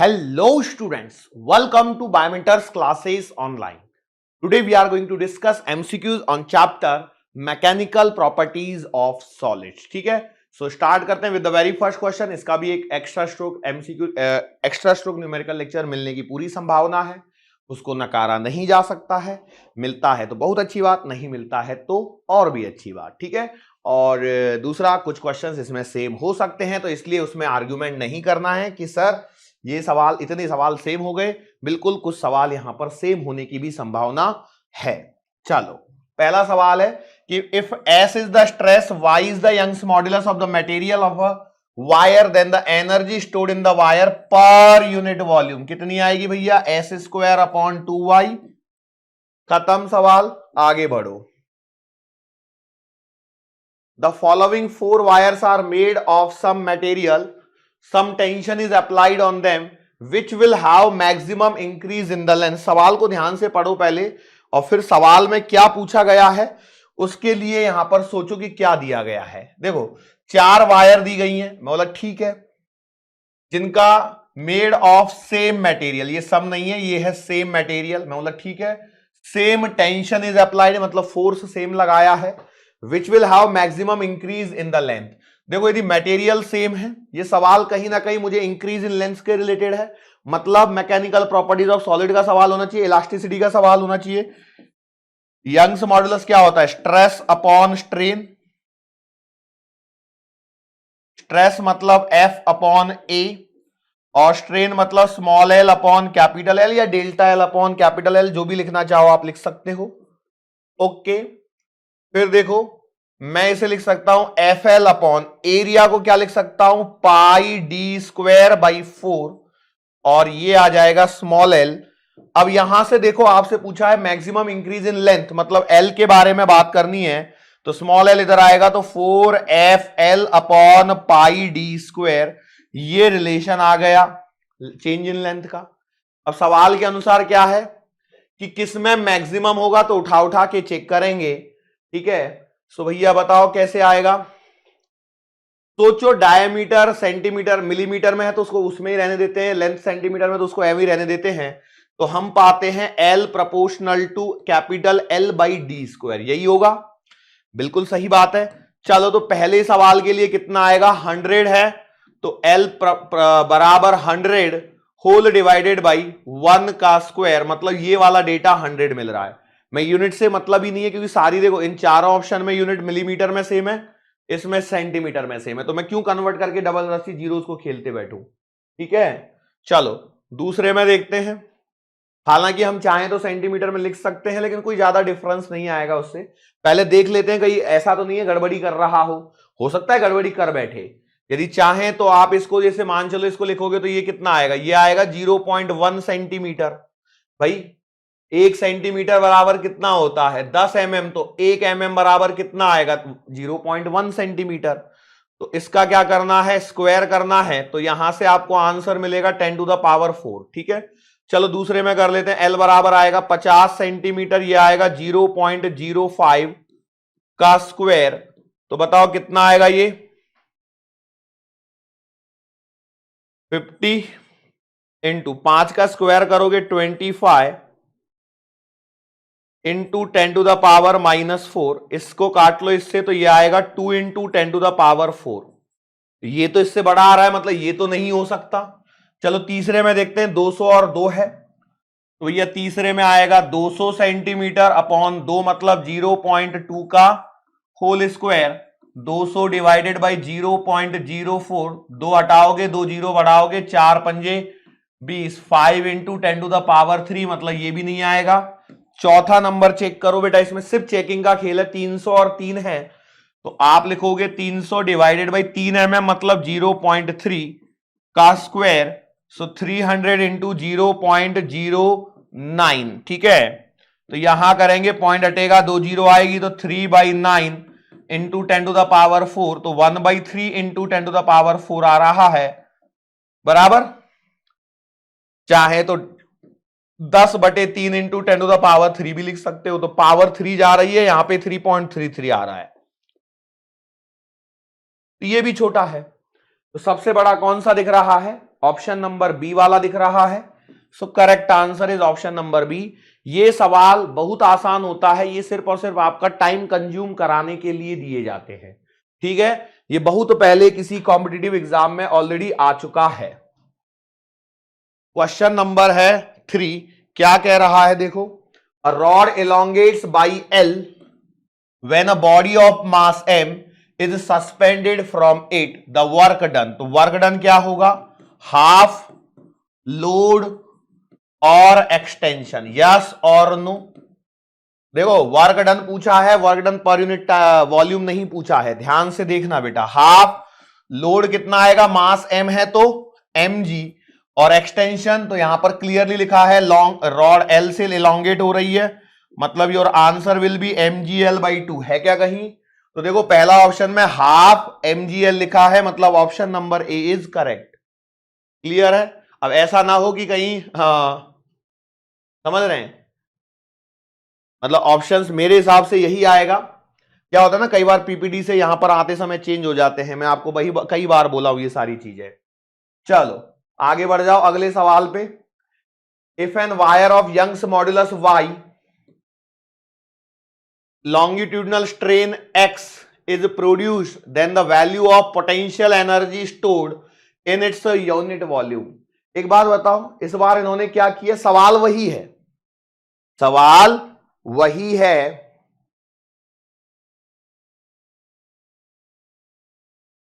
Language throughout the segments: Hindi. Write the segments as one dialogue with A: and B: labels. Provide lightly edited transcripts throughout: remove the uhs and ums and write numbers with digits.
A: Hello students, welcome to Biometers classes online. Today we are going to discuss MCQs on chapter Mechanical Properties of Solids. ठीक है, so start करते हैं with the very first question. इसका भी एक extra stroke MCQ extra stroke numerical lecture मिलने की पूरी संभावना है, उसको नकारा नहीं जा सकता है। मिलता है तो बहुत अच्छी बात, नहीं मिलता है तो और भी अच्छी बात। ठीक है, और दूसरा कुछ क्वेश्चंस इसमें सेम हो सकते हैं, तो इसलिए उसमें आर्ग्यूमेंट नहीं करना है कि सर ये सवाल इतने सवाल सेम हो गए। बिल्कुल कुछ सवाल यहां पर सेम होने की भी संभावना है। चलो पहला सवाल है कि if S is the stress, Y is the Young's modulus of the material of a wire, then the energy stored in the wire per unit volume कितनी आएगी भैया? S² upon 2Y। खत्म सवाल, आगे बढ़ो। The following 4 wires are made of some material, some tension is applied on them which will have maximum increase in the length। सवाल को ध्यान से पढ़ो पहले और फिर सवाल में क्या पूछा गया है उसके लिए यहां पर सोचो कि क्या दिया गया है। देखो 4 वायर दी गई हैं, मैं बोला ठीक है, जिनका मेड ऑफ सेम मटेरियल, ये सब नहीं है, ये है सेम मटेरियल, मैं बोला ठीक है। सेम टेंशन इज अप्लाइड, मतलब फोर्स सेम लगाया है। Which will have maximum increase in the length. देखो यदि मटेरियल सेम है, ये सवाल कहीं ना कहीं मुझे इंक्रीज इन लेंथ के रिलेटेड है, मतलब मैकेनिकल प्रॉपर्टीज ऑफ सॉलिड का सवाल होना चाहिए, इलास्टिसिटी का सवाल होना चाहिए। यंग्स मॉड्यूलस क्या होता है? Stress upon strain. स्ट्रेस मतलब F अपॉन A और स्ट्रेन मतलब small l upon capital L या delta L upon capital L, जो भी लिखना चाहो आप लिख सकते हो। ओके, फिर देखो मैं इसे लिख सकता हूं FL अपॉन एरिया को क्या लिख सकता हूं? पाई d²/4 और ये आ जाएगा स्मॉल l। अब यहां से देखो आपसे पूछा है मैक्सिमम इंक्रीज इन लेंथ, मतलब L के बारे में बात करनी है, तो स्मॉल l इधर आएगा तो 4FL अपॉन पाई d²। ये रिलेशन आ गया चेंज इन लेंथ का। अब सवाल के अनुसार क्या है कि किसमें मैक्सिमम होगा, तो उठा उठा के चेक करेंगे। ठीक है, सो भैया बताओ कैसे आएगा। सोचो डायमीटर सेंटीमीटर मिलीमीटर में है तो उसको उसमें ही रहने देते हैं, लेंथ सेंटीमीटर में तो उसको एम ही रहने देते हैं, तो हम पाते हैं L proportional to capital L/d², यही होगा। बिल्कुल सही बात है। चलो तो पहले सवाल के लिए कितना आएगा? 100 है तो L बराबर 100 होल डिवाइडेड बाई 1 का स्क्वायर, मतलब ये वाला डेटा 100 मिल रहा है। मैं यूनिट से मतलब ही नहीं है क्योंकि सारी देखो इन चारों ऑप्शन में यूनिट मिलीमीटर में सेम है, इसमें सेंटीमीटर में सेम है, तो मैं क्यों कन्वर्ट करके डबल रस्सी जीरोस को खेलते बैठूं। ठीक है, चलो दूसरे में देखते हैं। हालांकि हम चाहें तो सेंटीमीटर में लिख सकते हैं, लेकिन कोई ज्यादा डिफरेंस नहीं आएगा उससे। पहले देख लेते हैं कहीं ऐसा तो नहीं है गड़बड़ी कर रहा हो सकता है गड़बड़ी कर बैठे। यदि चाहें तो आप इसको जैसे मान चलो इसको लिखोगे तो ये कितना आएगा? ये आएगा 0.1 सेंटीमीटर। भाई 1 सेंटीमीटर बराबर कितना होता है? 10 mm, तो 1 mm बराबर कितना आएगा? 0.1 सेंटीमीटर। तो इसका क्या करना है? स्क्वायर करना है, तो यहां से आपको आंसर मिलेगा 10⁴। ठीक है, चलो दूसरे में कर लेते हैं। L बराबर आएगा 50 सेंटीमीटर, ये आएगा 0.05 का स्क्वायर, तो बताओ कितना आएगा? ये 50 इंटू 5 का स्क्वायर करोगे 25 इंटू 10⁻⁻⁴, इसको काट लो इससे, तो ये आएगा 2 इंटू 10⁻⁴। ये तो इससे बड़ा आ रहा है, मतलब ये तो नहीं हो सकता। चलो तीसरे में देखते हैं। 200 और 2 है, तो ये तीसरे में आएगा 200 सेंटीमीटर अपॉन 2, मतलब 0.2 का होल स्क्वायर। 200 डिवाइडेड बाई 0.04, 2 हटाओगे 2 0 बढ़ाओगे, 4 पंजे 20, 5 इंटू 10⁻3, मतलब ये भी नहीं आएगा। चौथा नंबर चेक करो बेटा, इसमें सिर्फ चेकिंग का खेल है। 300 और 3 है, तो आप लिखोगे 300 डिवाइडेड बाई 3 mm, मतलब 0.3 का स्क्वायर, सो 300 इंटू 0.09। ठीक है, तो यहां करेंगे, पॉइंट हटेगा, 2 0 आएगी, तो 3/9 इंटू 10⁻⁴, तो 1/3 इंटू 10⁻⁴ आ रहा है, बराबर। चाहे तो 10/3 इंटू 10⁻³ भी लिख सकते हो, तो पावर 3 जा रही है, यहां पे 3.33 आ रहा है, तो ये भी छोटा है। तो सबसे बड़ा कौन सा दिख रहा है? ऑप्शन नंबर बी वाला दिख रहा है। So correct answer is option number B. ये सवाल बहुत आसान होता है, ये सिर्फ और सिर्फ आपका टाइम कंज्यूम कराने के लिए दिए जाते हैं, ठीक है। ये बहुत पहले किसी कॉम्पिटिटिव एग्जाम में ऑलरेडी आ चुका है। क्वेश्चन नंबर है 3, क्या कह रहा है देखो, a rod elongates by L when a body of mass M is suspended from it, the work done, तो वर्क डन क्या होगा, हाफ लोड और एक्सटेंशन, यस और नो। देखो वर्क डन पूछा है, work done per unit volume नहीं पूछा है, ध्यान से देखना बेटा। हाफ लोड कितना आएगा, मास m है तो mg, और एक्सटेंशन तो यहां पर क्लियरली लिखा है लॉन्ग रॉड L से इलोंगेट हो रही है, मतलब your answer will B mgl/2, है क्या कहीं? तो देखो पहला ऑप्शन में हाफ mgl लिखा है, मतलब option number A is correct. Clear है? अब ऐसा ना हो कि कहीं, हाँ समझ रहे हैं, मतलब ऑप्शंस मेरे हिसाब से यही आएगा। क्या होता है ना, कई बार पीपीटी से यहां पर आते समय चेंज हो जाते हैं, मैं आपको वही कई बार बोला हूं ये सारी चीजें। चलो आगे बढ़ जाओ अगले सवाल पे। If an wire of Young's modulus y longitudinal strain x is produced, then the value of potential energy stored in its unit volume। एक बात बताओ, इस बार इन्होंने क्या किया, सवाल वही है, सवाल वही है,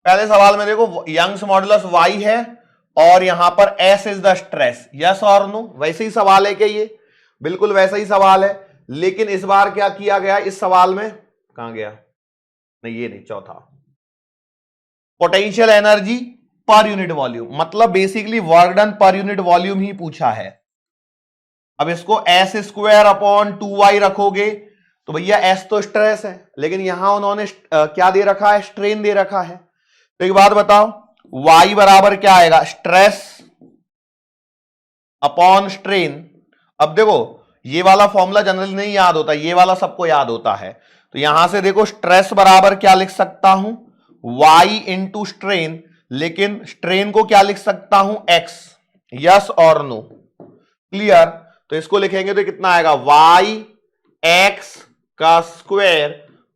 A: पहले सवाल में देखो यंग्स मॉड्यूलस y है और यहां पर s is the stress, yes और नो। वैसे ही सवाल है क्या ये, बिल्कुल वैसा ही सवाल है, लेकिन इस बार क्या किया गया इस सवाल में, कहां गया, नहीं ये नहीं, चौथा potential energy per unit volume, मतलब basically work done per unit volume ही पूछा है। अब इसको s²/2y रखोगे तो भैया s तो स्ट्रेस है, लेकिन यहां उन्होंने क्या दे रखा है, स्ट्रेन दे रखा है। तो एक बात बताओ, y बराबर क्या आएगा, स्ट्रेस अपॉन स्ट्रेन। अब देखो ये वाला फॉर्मूला जनरली नहीं याद होता, ये वाला सबको याद होता है। तो यहां से देखो स्ट्रेस बराबर क्या लिख सकता हूं, y इंटू स्ट्रेन, लेकिन स्ट्रेन को क्या लिख सकता हूं, x, यस और नो। क्लियर? तो इसको लिखेंगे तो कितना आएगा, y x का स्क्वायर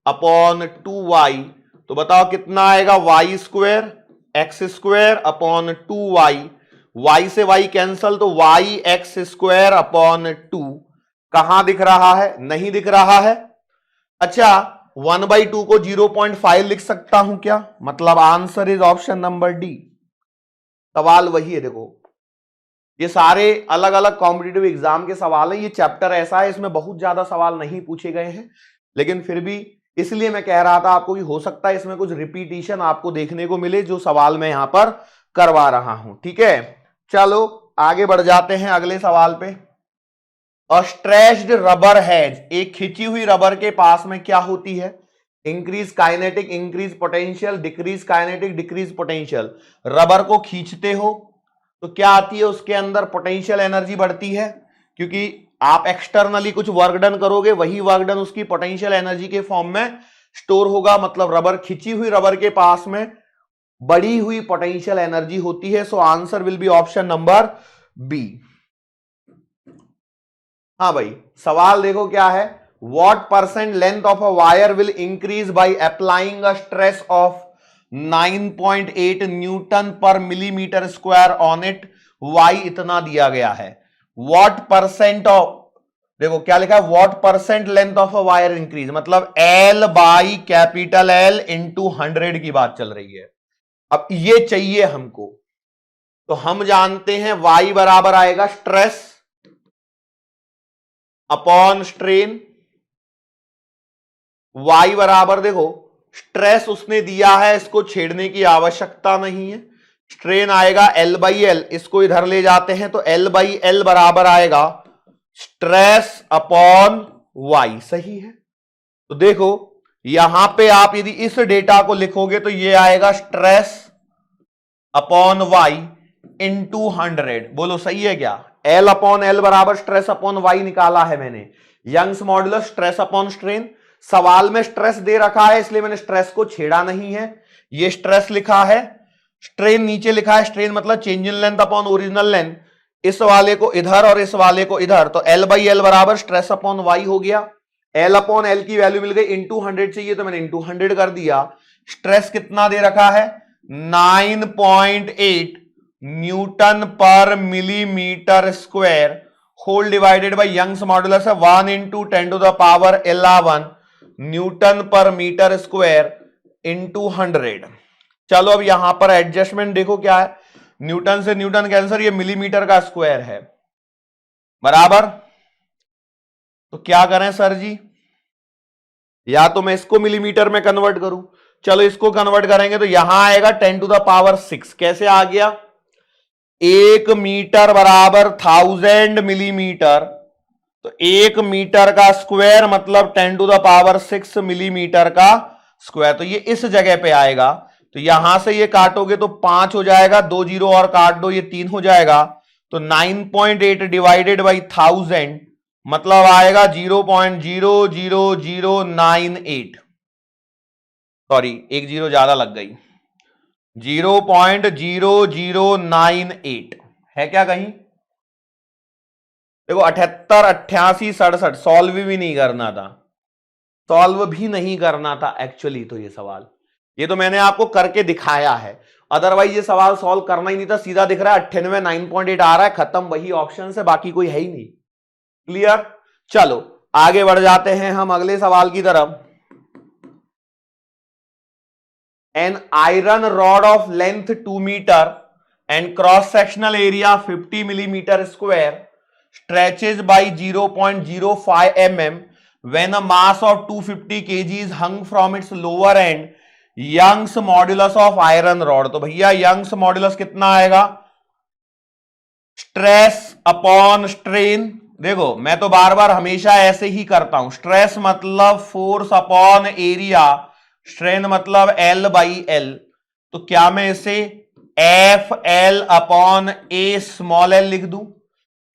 A: अपॉन 2y, तो बताओ कितना आएगा, y² x² upon 2y, y से y कैंसल तो y(x²) अपॉन 2, कहां दिख रहा है, नहीं दिख रहा है। अच्छा 1/2 को 0.5 लिख सकता हूं क्या, मतलब answer is option number D. सवाल वही है, देखो ये सारे अलग अलग कॉम्पिटिटिव एग्जाम के सवाल हैं, ये चैप्टर ऐसा है इसमें बहुत ज्यादा सवाल नहीं पूछे गए हैं, लेकिन फिर भी इसलिए मैं कह रहा था आपको कि हो सकता है इसमें कुछ रिपीटिशन आपको देखने को मिले जो सवाल मैं यहां पर करवा रहा हूं, ठीक है। चलो आगे बढ़ जाते हैं अगले सवाल पे। अ स्ट्रेच्ड रबर हेज, एक खिंची हुई रबर के पास में क्या होती है, increase kinetic increase potential, decrease kinetic decrease potential. Rubber को खींचते हो तो क्या आती है उसके अंदर, पोटेंशियल एनर्जी बढ़ती है, क्योंकि आप एक्सटर्नली कुछ वर्क डन करोगे, वही वर्क डन उसकी पोटेंशियल एनर्जी के फॉर्म में स्टोर होगा, मतलब रबर, खिंची हुई रबर के पास में बढ़ी हुई पोटेंशियल एनर्जी होती है। So answer will be option number B. हाँ भाई सवाल देखो क्या है, what percent length of a wire will increase by applying a stress of 9.8 newton per millimetre square on it, Y इतना दिया गया है। व्हाट परसेंट ऑफ, देखो क्या लिखा है, what percent length of a wire increase, मतलब L by capital L into 100 की बात चल रही है। अब ये चाहिए हमको, तो हम जानते हैं y बराबर आएगा स्ट्रेस अपॉन स्ट्रेन। y बराबर देखो स्ट्रेस उसने दिया है, इसको छेड़ने की आवश्यकता नहीं है, स्ट्रेन आएगा L/L, इसको इधर ले जाते हैं तो L/L बराबर आएगा स्ट्रेस अपॉन y, सही है। तो देखो यहां पे आप यदि इस डेटा को लिखोगे तो ये आएगा स्ट्रेस अपॉन y इंटू 100, बोलो सही है क्या, L/L बराबर स्ट्रेस अपॉन y निकाला है मैंने, Young's modulus stress upon strain. सवाल में स्ट्रेस दे रखा है इसलिए मैंने स्ट्रेस को छेड़ा नहीं है, ये स्ट्रेस लिखा है, स्ट्रेन नीचे लिखा है, स्ट्रेन मतलब change in length upon original length, इस वाले को इधर और इस वाले को इधर, तो L बाई एल बराबर स्ट्रेस अपॉन वाई हो गया। L अपॉन एल की वैल्यू मिल गई, इंटू 100 चाहिए तो मैंने इंटू 100 कर दिया। स्ट्रेस कितना दे रखा है, 9.8 newton per millimetre square, whole divided by Young's modulus है 1 into 10 to the power 11 newton per metre square into 100। चलो अब यहां पर एडजस्टमेंट देखो क्या है, न्यूटन से न्यूटन कैंसर, ये मिलीमीटर का स्क्वायर है बराबर। तो क्या करें सर जी, या तो मैं इसको मिलीमीटर में कन्वर्ट करूं, चलो इसको कन्वर्ट करेंगे तो यहां आएगा 10 टू द पावर 6। कैसे आ गया, 1 मीटर बराबर 1000 मिलीमीटर, तो 1 मीटर का स्क्वायर मतलब 10 टू द पावर 6 मिलीमीटर का स्क्वायर, तो ये इस जगह पे आएगा। तो यहां से ये काटोगे तो 5 हो जाएगा, 2 जीरो और काट दो, ये 3 हो जाएगा, तो 9.8 डिवाइडेड बाई 1000 मतलब आएगा 0.00098, सॉरी एक जीरो ज्यादा लग गई, 0.0098 है क्या कहीं, देखो 78 88 67 सॉल्व भी नहीं करना था, सॉल्व भी नहीं करना था एक्चुअली। तो ये सवाल, ये तो मैंने आपको करके दिखाया है, अदरवाइज ये सवाल सॉल्व करना ही नहीं था। सीधा दिख रहा है 98 9.8 आ रहा है, खत्म, वही ऑप्शन से, बाकी कोई है ही नहीं। क्लियर, चलो आगे बढ़ जाते हैं हम अगले सवाल की तरफ। An iron rod of length 2 metre and cross sectional area 50 millimetre square stretches by 0.05 mm when a mass of 250 kg is hung from its lower end, Young's modulus of iron rod. तो भैया यंग्स मॉड्यूलस कितना आएगा, स्ट्रेस अपॉन स्ट्रेन, देखो मैं तो बार बार हमेशा ऐसे ही करता हूं, स्ट्रेस मतलब फोर्स अपॉन एरिया, स्ट्रेन मतलब L बाई एल, तो क्या मैं इसे एफ एल अपॉन ए स्मॉल एल लिख दूं।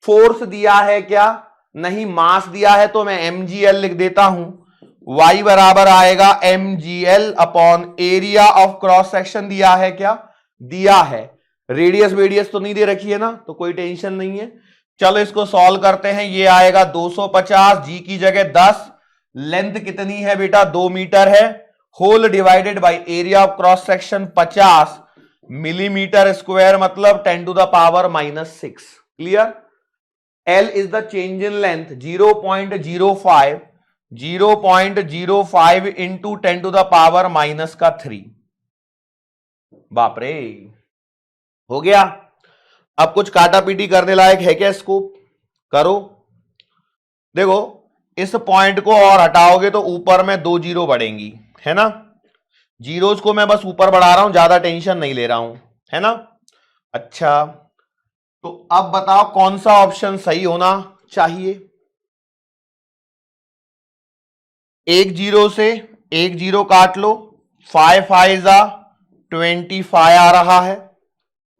A: फोर्स दिया है क्या, नहीं, मास दिया है तो मैं mgl लिख देता हूं, y बराबर आएगा mgl upon area of cross section दिया है क्या, दिया है, रेडियस वेडियस तो नहीं दे रखी है ना, तो कोई टेंशन नहीं है। चलो इसको सॉल्व करते हैं, ये आएगा 250, जी की जगह 10, लेंथ कितनी है बेटा 2 मीटर है, whole divided by area of cross section 50 millimetre square मतलब 10 to the power -6। Clear, L is the change in length 0.05 into 10 to the power -3। बाप रे, हो गया। अब कुछ काटा पीटी करने लायक है क्या, इसको करो। देखो इस पॉइंट को और हटाओगे तो ऊपर में 2 जीरो बढ़ेंगी, है ना, जीरोस को मैं बस ऊपर बढ़ा रहा हूं, ज्यादा टेंशन नहीं ले रहा हूं, है ना। अच्छा तो अब बताओ कौन सा ऑप्शन सही होना चाहिए, एक जीरो से एक जीरो काट लो, 5 5 25 आ रहा है,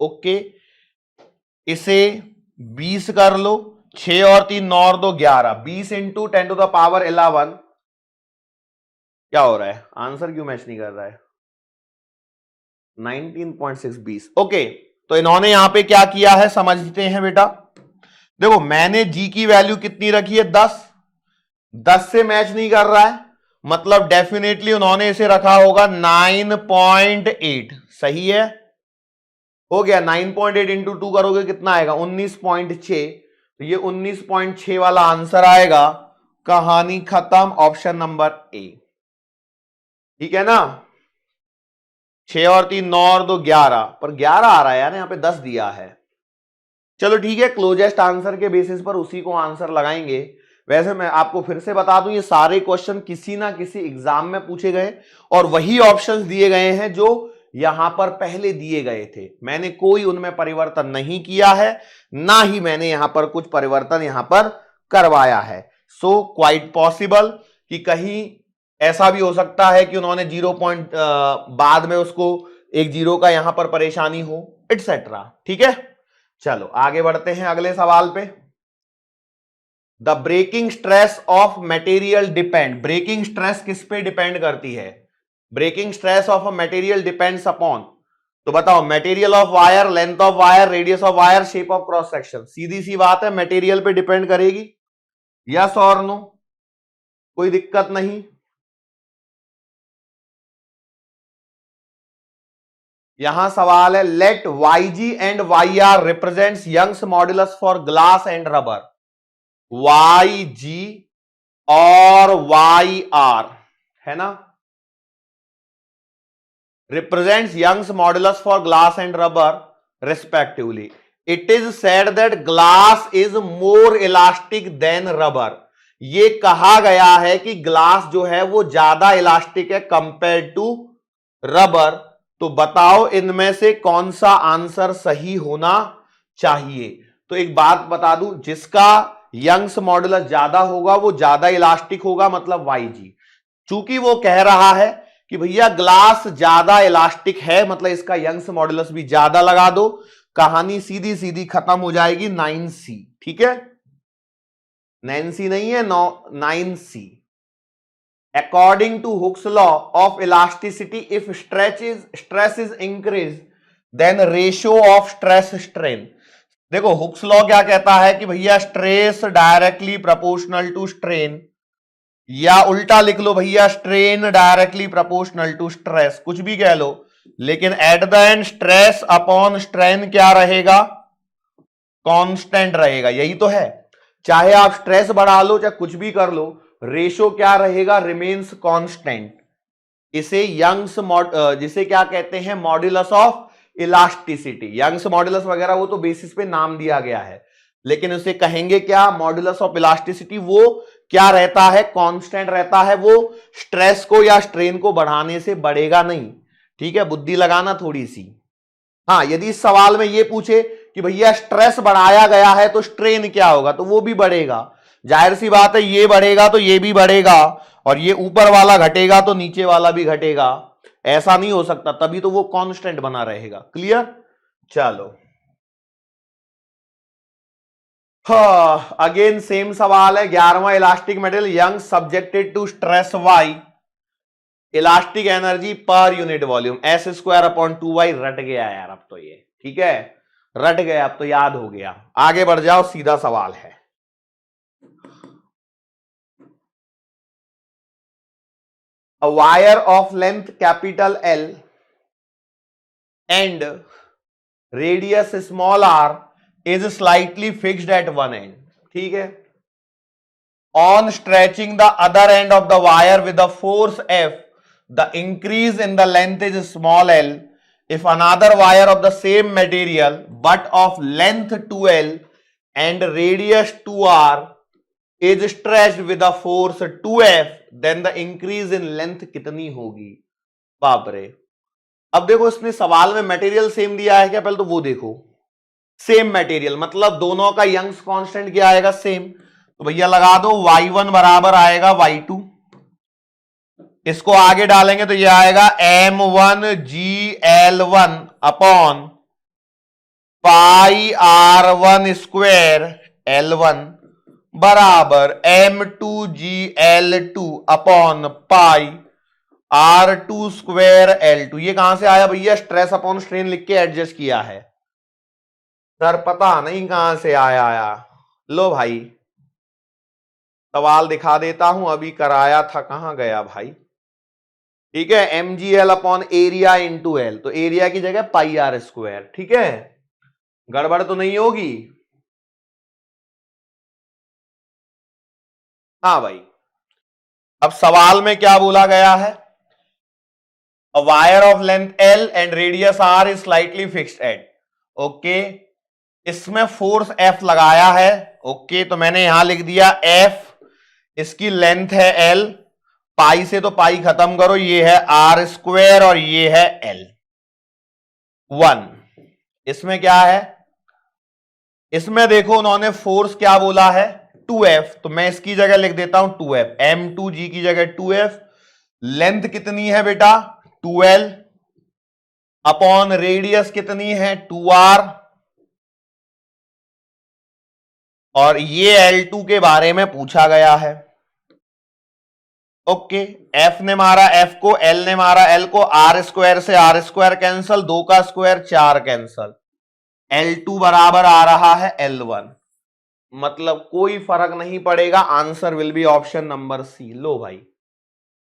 A: ओके, इसे 20 कर लो, 6 और 3 9 और 2 11, 20 इंटू 10 टू द पावर 11, क्या हो रहा है, आंसर क्यों मैच नहीं कर रहा है, 19.6 20। ओके, तो इन्होंने यहां पे क्या किया है समझते हैं बेटा। देखो मैंने जी की वैल्यू कितनी रखी है 10, 10 से मैच नहीं कर रहा है, मतलब डेफिनेटली उन्होंने इसे रखा होगा 9.8, सही है, हो गया। 9.8 इंटू 2 करोगे कितना आएगा 19.6, तो ये 19.6 वाला आंसर आएगा, कहानी खत्म, ऑप्शन नंबर ए, ठीक है ना। 6 और 3 9 और 2 11, पर 11 आ रहा है यार, यहां पे 10 दिया है। चलो ठीक है, क्लोजेस्ट आंसर के बेसिस पर उसी को आंसर लगाएंगे। वैसे मैं आपको फिर से बता दूं, ये सारे क्वेश्चन किसी ना किसी एग्जाम में पूछे गए और वही ऑप्शंस दिए गए हैं जो यहां पर पहले दिए गए थे, मैंने कोई उनमें परिवर्तन नहीं किया है, ना ही मैंने यहां पर कुछ परिवर्तन यहां पर करवाया है। सो क्वाइट पॉसिबल कि कहीं ऐसा भी हो सकता है कि उन्होंने 0 पॉइंट बाद में उसको एक जीरो का यहां पर परेशानी हो, एटसेट्रा, ठीक है। चलो आगे बढ़ते हैं अगले सवाल पे। The breaking stress of material depend, breaking stress किस पे डिपेंड करती है, breaking stress of a material depends upon, तो बताओ material of wire, length of wire, radius of wire, shape of cross section, सीधी सी बात है, मटेरियल पे डिपेंड करेगी। यस और नो? कोई दिक्कत नहीं। यहां सवाल है, let Y G and Y R represents Young's modulus for glass and rubber. Y G और वाई आर है ना, represents Young's modulus for glass and rubber respectively. It is said that glass is more elastic than rubber. ये कहा गया है कि ग्लास जो है वो ज्यादा इलास्टिक है कंपेयर टू रबर। तो बताओ इनमें से कौन सा आंसर सही होना चाहिए। तो एक बात बता दूं, जिसका यंग्स मॉडुलस ज्यादा होगा वो ज्यादा इलास्टिक होगा, मतलब वाई जी। चूंकि वो कह रहा है कि भैया ग्लास ज्यादा इलास्टिक है, मतलब इसका यंग्स मॉडुलस भी ज्यादा लगा दो, कहानी सीधी सीधी खत्म हो जाएगी 9C। ठीक है, 9C नहीं है, 9C। According to Hooke's law of elasticity, if stress is increase then ratio of stress strain. देखो हुक्स लॉ क्या कहता है कि भैया stress directly proportional to strain, या उल्टा लिख लो भैया strain directly proportional to stress, कुछ भी कह लो, लेकिन at the end stress upon strain क्या रहेगा, कांस्टेंट रहेगा। यही तो है, चाहे आप स्ट्रेस बढ़ा लो चाहे कुछ भी कर लो, रेशो क्या रहेगा, रिमेन्स कांस्टेंट। इसे यंग्स जिसे क्या कहते हैं, modulus of elasticity. Young's modulus वगैरह वो तो बेसिस पे नाम दिया गया है, लेकिन उसे कहेंगे क्या, मॉड्यूलस ऑफ इलास्टिसिटी। वो क्या रहता है, कांस्टेंट रहता है, वो स्ट्रेस को या स्ट्रेन को बढ़ाने से बढ़ेगा नहीं। ठीक है, बुद्धि लगाना थोड़ी सी। हाँ, यदि इस सवाल में ये पूछे कि भैया स्ट्रेस बढ़ाया गया है तो स्ट्रेन क्या होगा, तो वो भी बढ़ेगा। जाहिर सी बात है, ये बढ़ेगा तो ये भी बढ़ेगा, और ये ऊपर वाला घटेगा तो नीचे वाला भी घटेगा। ऐसा नहीं हो सकता, तभी तो वो कांस्टेंट बना रहेगा। क्लियर? चलो अगेन सेम सवाल है, 11वां elastic material Young subjected to stress Y, elastic energy per unit volume S²/2y। रट गया यार अब तो ये, ठीक है, रट गया, अब तो याद हो गया। आगे बढ़ जाओ, सीधा सवाल है, a wire of length capital L and radius small r is slightly fixed at one end. ठीक है, on stretching the other end of the wire with the force F, the increase in the length is small l. If another wire of the same material but of length 2l and radius 2r is stretched with the force 2F, then the increase in length कितनी होगी? बाप रे। अब देखो इसने सवाल में मटेरियल सेम दिया है क्या, पहले तो वो देखो। सेम मटेरियल मतलब दोनों का यंग्स कांस्टेंट क्या आएगा, सेम। तो भैया लगा दो y1 बराबर आएगा y2, इसको आगे डालेंगे तो ये आएगा m1gl1 upon pi r1 square l1 बराबर m2gl2 upon pi r2 square l2। ये कहां से आया भैया, स्ट्रेस अपॉन स्ट्रेन लिख के एडजस्ट किया है सर, पता नहीं कहां से आया। लो भाई सवाल दिखा देता हूं, अभी कराया था, कहां गया भाई। ठीक है, mgl upon area into L, तो एरिया की जगह पाई r स्क्वायर। ठीक है, गड़बड़ तो नहीं होगी। हाँ भाई, अब सवाल में क्या बोला गया है, a wire of length L and radius R is slightly fixed at, okay, इसमें फोर्स F लगाया है, ओके, तो मैंने यहां लिख दिया F, इसकी लेंथ है L, पाई से तो पाई खत्म करो, ये है R स्क्वायर और ये है L 1। इसमें क्या है, इसमें देखो उन्होंने फोर्स क्या बोला है 2F, तो मैं इसकी जगह लिख देता हूं 2F, m2g की जगह 2F। लेंथ कितनी है बेटा 2L अपॉन रेडियस कितनी है 2R, और ये L2 के बारे में पूछा गया है, ओके, एफ ने मारा एफ को, एल ने मारा एल को, आर स्क्वायर से आर स्क्वायर कैंसल, 2 का स्क्वायर 4 कैंसल, L2 बराबर आ रहा है L1, मतलब कोई फर्क नहीं पड़ेगा, answer will be option number C. लो भाई,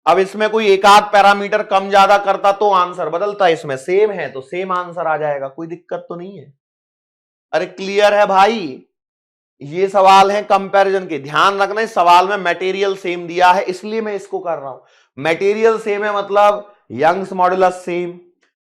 A: अब इसमें कोई एक आध पैरामीटर कम ज्यादा करता तो आंसर बदलता, इसमें सेम है तो सेम आंसर आ जाएगा, कोई दिक्कत तो नहीं है। अरे क्लियर है भाई, ये सवाल है कंपैरिजन के, ध्यान रखना इस सवाल में मटेरियल सेम दिया है इसलिए मैं इसको कर रहा हूं। मटेरियल सेम है मतलब Young's modulus same,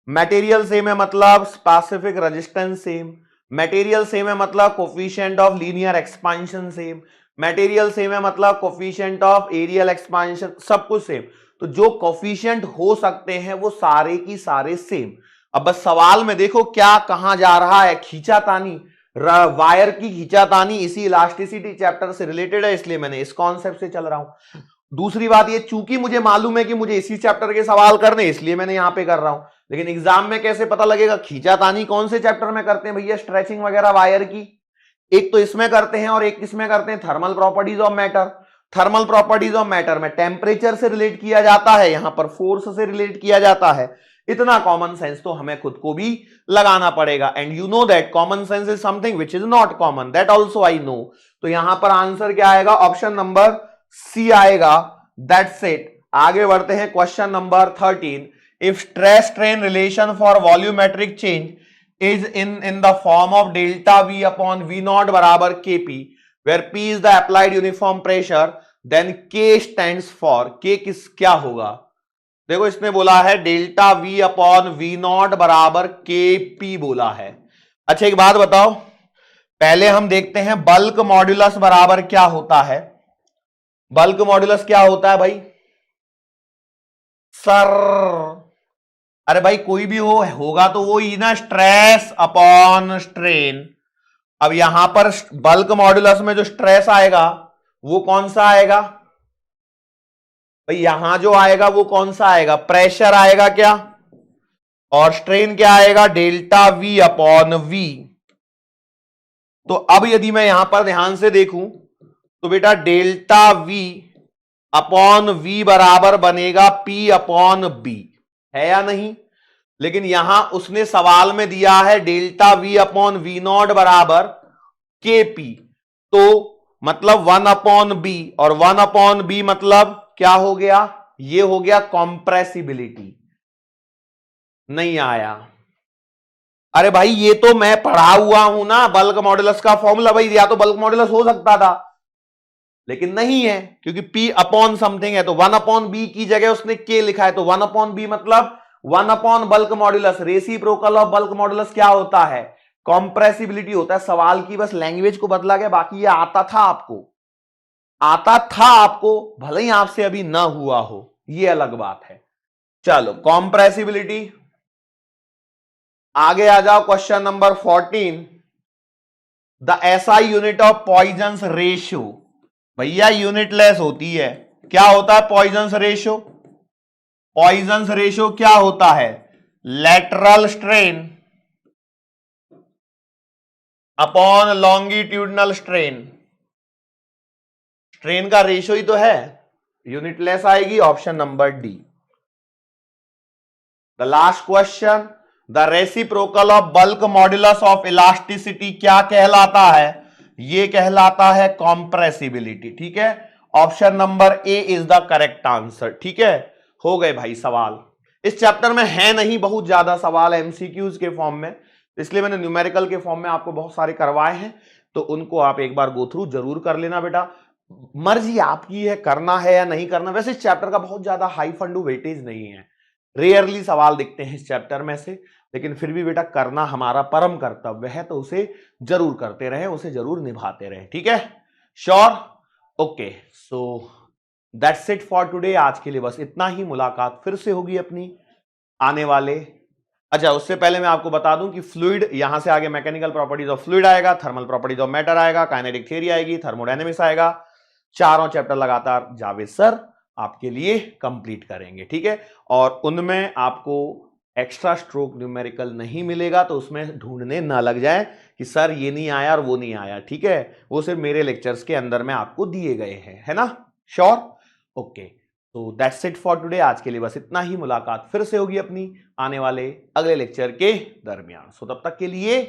A: material same है मतलब specific resistance same, material same है मतलब coefficient of linear expansion same, material same है मतलब कोफिशिएंट ऑफ एरियल एक्सपांशन, सब कुछ सेम। तो जो कोफिशिएंट हो सकते हैं वो सारे की सारे सेम। अब बस सवाल में देखो क्या कहां जा रहा है, खींचातानी, वायर की खींचातानी इसी इलास्टिसिटी चैप्टर से रिलेटेड है, इसलिए मैंने इस कॉन्सेप्ट से चल रहा हूं। दूसरी बात ये, चूंकि मुझे मालूम है कि मुझे इसी चैप्टर के सवाल करने, इसलिए मैंने यहां पे कर रहा हूं। लेकिन एग्जाम में कैसे पता लगेगा खींचातानी कौन से चैप्टर में करते हैं भैया, स्ट्रेचिंग वगैरह वायर की, एक तो इसमें करते हैं और एक किसमें करते हैं, thermal properties of matter. Thermal properties of matter में टेम्परेचर से रिलेट किया जाता है, यहां पर फोर्स से रिलेट किया जाता है। इतना कॉमन सेंस तो हमें खुद को भी लगाना पड़ेगा, and you know that common sense is something which is not common, that also I know. तो यहां पर आंसर क्या आएगा, ऑप्शन नंबर सी आएगा। That's it. आगे बढ़ते हैं question number 13। If stress strain relation for volumetric change is in the form of delta V upon V naught बराबर Kp, where P is the applied uniform pressure, then K stands for, K किस क्या होगा, देखो इसमें बोला है delta V upon V not बराबर Kp बोला है। अच्छा एक बात बताओ, पहले हम देखते हैं बल्क मॉड्यूलस बराबर क्या होता है। बल्क मॉड्यूलस क्या होता है भाई सर, अरे भाई कोई भी होगा तो वो ही ना, स्ट्रेस अपॉन स्ट्रेन। अब यहां पर बल्क मॉड्यूलस में जो स्ट्रेस आएगा वो कौन सा आएगा भाई, यहां जो आएगा वो कौन सा आएगा, प्रेशर आएगा क्या, और स्ट्रेन क्या आएगा, डेल्टा वी अपॉन वी। तो अब यदि मैं यहां पर ध्यान से देखूं तो बेटा डेल्टा वी अपॉन वी बराबर बनेगा पी अपॉन बी, है या नहीं। लेकिन यहां उसने सवाल में दिया है delta V upon V naught बराबर के पी, तो मतलब 1 अपॉन बी, और 1 अपॉन बी मतलब क्या हो गया, ये हो गया कॉम्प्रेसिबिलिटी। नहीं आया, अरे भाई ये तो मैं पढ़ा हुआ हूं ना बल्क मॉडुलस का फॉर्मूला भाई, या तो बल्क मॉडुलस हो सकता था लेकिन नहीं है क्योंकि P अपॉन समथिंग है, तो 1 अपॉन बी की जगह उसने K लिखा है, तो 1 अपॉन बी मतलब 1 upon bulk modulus. Reciprocal of bulk modulus क्या होता है, कॉम्प्रेसिबिलिटी होता है। सवाल की बस लैंग्वेज को बदला गया, बाकी ये आता था आपको, आता था आपको, भले ही आपसे अभी ना हुआ हो, ये अलग बात है। चलो कॉम्प्रेसिबिलिटी, आगे आ जाओ question number 14। The SI unit of Poisson's ratio, भैया यूनिटलेस होती है, क्या होता है पॉइजंस रेशियो, पॉइजंस रेशियो क्या होता है, lateral strain upon longitudinal strain, strain का रेशियो ही तो है, यूनिटलेस आएगी, option number D. The last question, the reciprocal of bulk modulus of elasticity क्या कहलाता है, ये कहलाता है कॉम्प्रेसिबिलिटी। ठीक है, option number A is the correct answer. ठीक है, हो गए भाई सवाल। इस चैप्टर में है नहीं बहुत ज्यादा सवाल एमसीक्यूज के फॉर्म में, इसलिए मैंने न्यूमेरिकल के फॉर्म में आपको बहुत सारे करवाए हैं, तो उनको आप एक बार गो थ्रू जरूर कर लेना बेटा। मर्जी आपकी है करना है या नहीं करना। वैसे इस चैप्टर का बहुत ज्यादा हाई फंडू वेटेज नहीं है, रेयरली सवाल दिखते हैं इस चैप्टर में से, लेकिन फिर भी बेटा करना हमारा परम कर्तव्य है, तो उसे जरूर करते रहे, उसे जरूर निभाते रहे। ठीक है, sure, okay, so that's it for today. आज के लिए बस इतना ही, मुलाकात फिर से होगी अपनी आने वाले। अच्छा उससे पहले मैं आपको बता दूं कि फ्लूइड, यहां से आगे मैकेनिकल प्रॉपर्टीज ऑफ फ्लूइड आएगा, थर्मल प्रॉपर्टीज ऑफ मैटर आएगा, काइनेटिक थ्योरी आएगी, थर्मोडायनेमिक्स आएगा, चारों चैप्टर लगातार जावेद सर आपके लिए कंप्लीट करेंगे। ठीक है, और उनमें आपको एक्स्ट्रा स्ट्रोक न्यूमेरिकल नहीं मिलेगा, तो उसमें ढूंढने ना लग जाए कि सर ये नहीं आया और वो नहीं आया। ठीक है, वो सिर्फ मेरे लेक्चर्स के अंदर में आपको दिए गए हैं, है ना, श्योर, ओके। तो दैट्स इट फॉर टुडे। आज के लिए बस इतना ही। मुलाकात फिर से होगी अपनी आने वाले अगले लेक्चर के दरमियान। सो तब तक के लिए